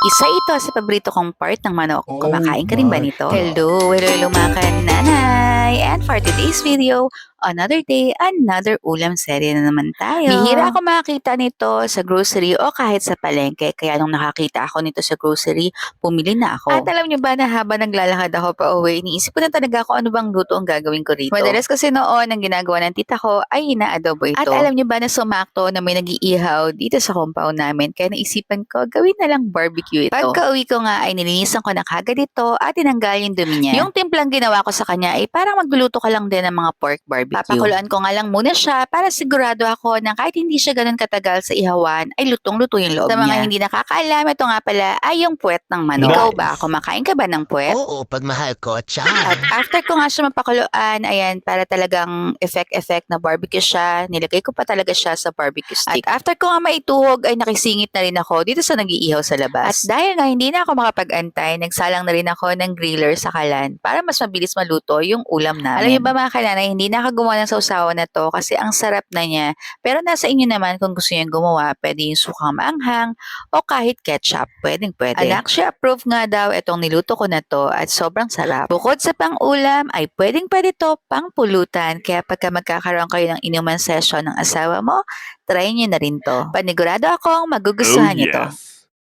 Isa ito sa paborito kong part ng manok. Oh Kumakain ka rin ba my nito? God. Hello mga kananay! And for today's video, another day, another ulam serye na naman tayo. Bihira ako makakita nito sa grocery o kahit sa palengke. Kaya nung nakakita ako nito sa grocery, pumili na ako. At alam niyo ba na habang naglalakad ako pa uwi, iniisip ko na talaga kung ano bang luto ang gagawin ko rito. Madalas kasi noon, ang ginagawa ng tita ko ay inaadobo ito. At alam niyo ba na sumakto na may nag-iihaw dito sa compound namin. Kaya naisipan ko, gawin na lang barbecue ito. Pagka-uwi ko nga ay nilinisan ko na kagad ito at tinanggal yung dumi niya. Yung timplang ginawa ko sa kanya ay parang magluluto ka lang din ng mga pork barbecue. Papakuluan ko nga lang muna siya para sigurado ako na kahit hindi siya ganun katagal sa ihawan ay lutong-luto yung loob niya. Sa mga hindi nakakaalam, ito nga pala ay yung puwet ng manok. Nice. Ikaw ba? Kumakain ka ba ng puwet? Oo, pagmahal ko, At tiyan. after ko nga siya mapakuluan, ayan, para talagang effect na barbecue siya, nilagay ko pa talaga siya sa barbecue stick. At after ko nga maituhog, ay nakisingit na rin ako dito sa nag-iihaw sa labas. At dahil nga hindi na ako makapag-antay, nagsalang na rin ako ng griller sa kalan para mas mabilis maluto yung ulam namin. Alam niyo ba mga kananay, hindi na ako gumawa ng sausawan na to kasi ang sarap na niya. Pero nasa inyo naman kung gusto niyo gumawa, pwede yung sukang maanghang o kahit ketchup, pwedeng pwede. Anak, siya approve nga daw itong niluto ko na to at sobrang sarap. Bukod sa pang-ulam, ay pwedeng pwede to pang-pulutan. Kaya pagka magkakaroon kayo ng inuman session ng asawa mo, try nyo na rin to. Panigurado akong magugustuhan Oh nyo to. yes.